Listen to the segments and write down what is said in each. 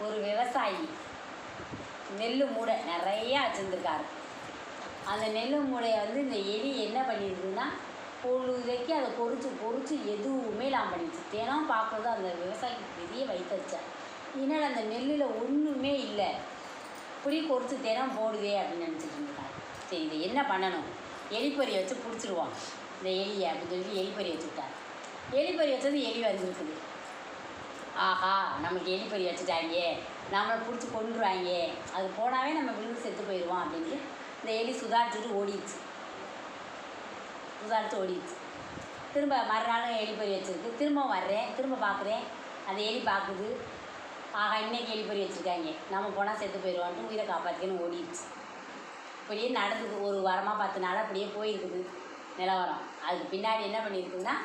ஒரு விவசாயி நெல் மூடை நிறையா வச்சுருந்துருக்காரு. அந்த நெல் மூடையை வந்து இந்த எலி என்ன பண்ணியிருக்குன்னா பொழுதைக்கு அதை பொறிச்சு எதுவுமே இல்லாமல் பண்ணிடுச்சு. தினம் பார்க்குறது அந்த விவசாயிக்கு பெரிய வயிற்றுச்சேன். இதனால் அந்த நெல்லில் ஒன்றுமே இல்லை, இப்படி பொறிச்சு தினம் போடுதே அப்படின்னு நினச்சிட்டு இருக்காரு. சரி, இதை என்ன பண்ணணும், எலிப்பொறியை வச்சு பிடிச்சிடுவோம் இந்த எலியை அப்படின்னு சொல்லி எலிப்பொறி வச்சுக்கிட்டார். எலிப்பொறி வச்சது எலி வந்துருக்குது. ஆஹா, நமக்கு எலிப்பொறி வச்சுட்டாங்க, நம்மளை பிடிச்சி கொண்டுருவாங்க, அது போனாவே நம்ம விழுந்து செத்து போயிடுவோம் அப்படின்ட்டு இந்த எலி சுதாரிச்சுட்டு ஓடிடுச்சு. திரும்ப மறுநாளும் எலிப்பொறி வச்சுருக்கு. திரும்ப வர்றேன், திரும்ப பார்க்குறேன், அந்த எலி பார்க்குது. ஆகா, இன்றைக்கி எலிப்பொறி வச்சுருக்காங்க, நம்ம போனால் செத்து போயிடுவான்ட்டு உயிரை காப்பாற்றிக்கன்னு ஓடிடுச்சு. இப்படியே நடந்தது. ஒரு வாரமாக 10 நாளாக அப்படியே போயிருக்குது நிலவரம். அதுக்கு பின்னாடி என்ன பண்ணியிருக்குன்னா,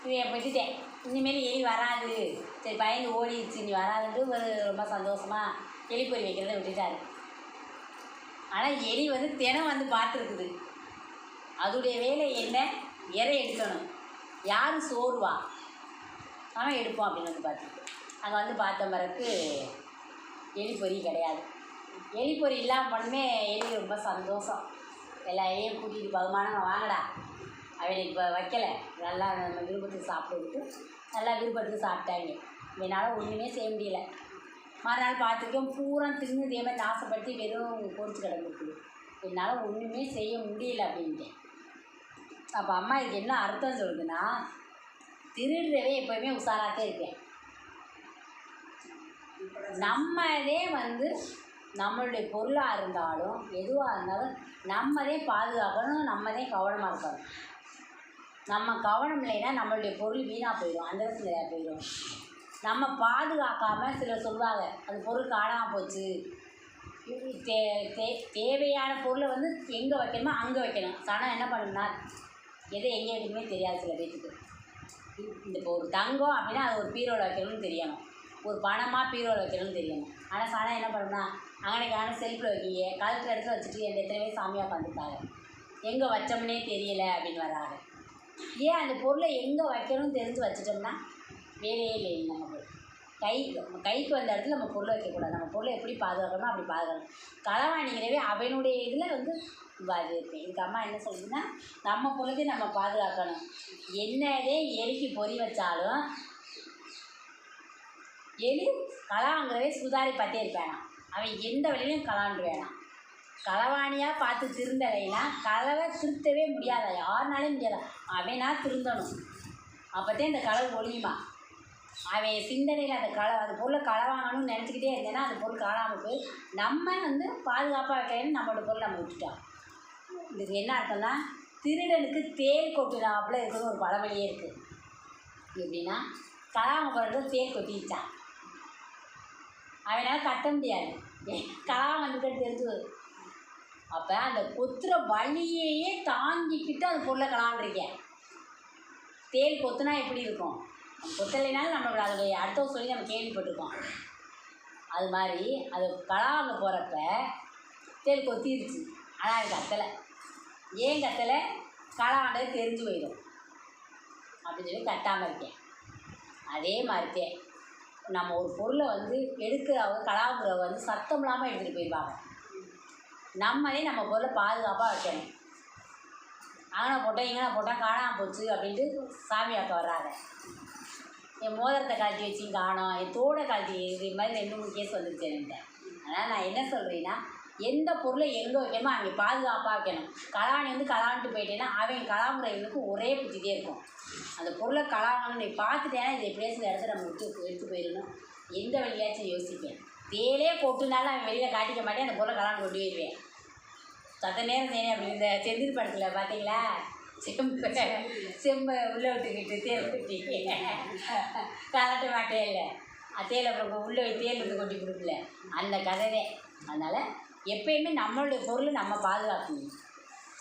இதை விட்டுட்டேன், இனிமேல் எலி வராது, சரி பயந்து ஓடிடுச்சு, நீ வராதுன்ட்டு ஒரு ரொம்ப சந்தோஷமாக எலிப்பொறி வைக்கிறத விட்டுட்டாரு. ஆனால் எலி வந்து தினம் வந்து பார்த்துருக்குது. அதோடைய வேலை என்ன, இறை எடுக்கணும். யாரும் சோறுவா அவன் எடுப்போம் அப்படின்னு வந்து பார்த்துருக்கு. அங்கே வந்து பார்த்த பிறகு எலிப்பொறி கிடையாது. எலிப்பொறி இல்லாமல் பண்ணுமே எலி ரொம்ப சந்தோஷம். எல்லா எலியும் கூட்டிகிட்டு பகுமானம் வாங்கடா, அவனை இப்போ வைக்கலை, நல்லா நம்ம விருப்பத்துக்கு சாப்பிட்டுக்கிட்டு நல்லா விருப்பத்துக்கு சாப்பிட்டாங்க. என்னால் ஒன்றுமே செய்ய முடியல. மறுநாள் பார்த்துருக்கோம், பூரா தின்னு இதே மாதிரி நாசப்படுத்தி வெறும் பொறிச்சு கிடந்துருக்குது. என்னால் ஒன்றுமே செய்ய முடியல அப்படின்ட்டேன். அப்போ அம்மா இதுக்கு என்ன அர்த்தம் சொல்லுதுன்னா, திருடுறவே எப்போயுமே உஷாராகவே இருக்கேன். நம்மதே வந்து நம்மளுடைய பொருளாக இருந்தாலும் எதுவாக இருந்தாலும் நம்மதே பாதுகாக்கணும், நம்மதே கவனமாக இருக்கணும். நம்ம கவனம் இல்லைன்னா நம்மளுடைய பொருள் வீணாக போயிடும், அந்த நிறையா போயிடும். நம்ம பாதுகாக்காமல் சிலர் சொல்லுவாங்க, அது பொருள் காணாமல் போச்சு. தேவையான பொருளை வந்து எங்கே வைக்கணுமோ அங்கே வைக்கணும். சனம் என்ன பண்ணணும்னா, எதை எங்கே வைக்கணுமே தெரியாது சில பேர்த்துக்கு. இந்த இப்போ ஒரு தங்கம் அப்படின்னா அது ஒரு பீரோவில் வைக்கணும்னு தெரியணும், ஒரு பணமாக பீரோவில் வைக்கணும்னு தெரியணும். ஆனால் சனம் என்ன பண்ணணும்னா, அங்கனைக்கான செல்ஃபில் வைக்கிங்க, கழுத்தில் இடத்துல வச்சுட்டு எந்த எத்தனை பேர் சாமியாக பார்த்துருக்காங்க, எங்கே வச்சோம்னே தெரியல அப்படின்னு வராங்க. ஏன் அந்த பொருளை எங்கே வைக்கணும்னு தெரிஞ்சு வச்சிட்டோம்னா வேலையே இல்லை. நமக்கு கைக்கு வந்த இடத்துல நம்ம பொருளை வைக்கக்கூடாது. நம்ம பொருளை எப்படி பாதுகாக்கணுமோ அப்படி பாதுகாக்கணும். களவாணிங்கிறவே அவனுடைய இதில் வந்து அது இருக்குது. இதுக்கு அம்மா என்ன சொல்லுதுன்னா, நம்ம பொருளை நம்ம பாதுகாக்கணும். என்னதே எலிக்கு பொறி வச்சாலும் எலி களவாங்கிறவே சுதாரி பார்த்தே இருப்பானா, அவன் எந்த வழியிலையும் களவாண்டு வேணாம். களவாணியாக பார்த்து திருந்தலைன்னா களவை திருத்தவே முடியாதா, யாருனாலே முடியாதா, அவனா திருந்தணும். அப்போத்தான் இந்த களவு ஒழியுமா. அவன் சிந்தனையில் அந்த பொருளை களவாங்கணும்னு நினச்சிக்கிட்டே இருந்தேன்னா அந்த பொருள் காணாமல் போய் நம்ம வந்து பாதுகாப்பாக வைக்கணும்னு நம்மளோட பொருள் நம்ம விட்டுட்டோம். இதுக்கு என்ன அர்த்தம்னா, திருடனுக்கு தேல் கொட்டினாப்புல இருக்கிறது ஒரு பழமொழியே இருக்குது. எப்படின்னா, களவாங்க போகிறது தேல் கொட்டிச்சான், அவனால் கட்ட முடியாது, களவாங்க வந்துட்டு தெரிஞ்சு. அப்போ அந்த கொத்துற வலியையே தாங்கிக்கிட்டு அந்த பொருளை களவாண்டிருக்கேன். தேல் கொத்துனா எப்படி இருக்கும், கொத்தலைனாலும் நம்மளோட அதோடைய அடுத்த சொல்லி நம்ம கேள்விப்பட்டிருக்கோம். அது மாதிரி அது களவாங்க போகிறப்ப தேல் கொத்திருச்சு, ஆனால் அது கத்தலை. ஏன் கத்தலை, களவாண்டது தெரிஞ்சு போயிடும் அப்படின்னு சொல்லி கட்டாமல் இருக்கேன். அதே மாதிரித்தே நம்ம ஒரு பொருளை வந்து எடுக்கிறவங்க களவாங்குறவங்க வந்து சத்தம் இல்லாமல் எடுத்துகிட்டு போயிடுவாங்க. நம்மளே நம்ம பொருளை பாதுகாப்பாக வைக்கணும். அங்கனை போட்டோம் இங்கனை போட்டால் காணாமல் போச்சு அப்படின்ட்டு சாமியாக்க வர்றாங்க. என் மோதிரத்தை கழட்டி வச்சு காணோம், என் தோடை கழட்டி, இது மாதிரி 2-3 கேஸ் வந்துருச்சு என்கிட்ட. அதனால் நான் என்ன சொல்கிறேன்னா, எந்த பொருளை எங்கே வைக்கணுமோ அங்கே பாதுகாப்பாக வைக்கணும். களவாணி வந்து களவான்ட்டு போயிட்டேன்னா அவன் களவாங்குறவங்களுக்கு ஒரே புத்திட்டே இருக்கும். அந்த பொருளை களவாங்கன்னு நீ பார்த்துட்டேன்னா இது எப்படியாச்சும் இந்த இடத்துல நம்ம எடுத்து போயிடணும், எந்த வழியாச்சும் யோசிப்பேன். தேலே கொட்டுனாலும் அவன் வெளியில் காட்டிக்க மாட்டேன், அந்த பொருளை களவாண்டு கொண்டு போயிடுவேன். சத்த நேரம் தேனே அப்படி இந்த செந்தில் படத்தில் பார்த்தீங்களா, செம்பை உள்ளே விட்டுக்கிட்டு தேல் கொட்டி கலட்ட மாட்டே இல்லை, தேல் அப்புறம் உள்ளே தேல் வந்து கொட்டி கொடுக்கல, அந்த கதையே. அதனால் எப்பயுமே நம்மளுடைய பொருளை நம்ம பாதுகாக்கணும்.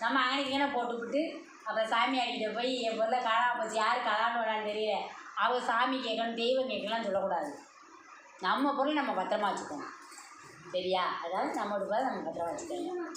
நம்ம அங்கனைக்கு போட்டுவிட்டு அப்புறம் சாமி ஆடிக்கிட்ட போய் என் பொருளை காணாமல் போச்சு, யார் களவாண்டு வேணான்னு தெரியல, அவங்க சாமி கேட்கணும் தெய்வம் கேட்கலாம் சொல்லக்கூடாது. நம்ம பொருளை நம்ம பத்திரமா வச்சுக்கணும், சரியா? அதாவது நம்மளோட பொருளை நம்ம பத்திரமா வச்சுக்கணும்.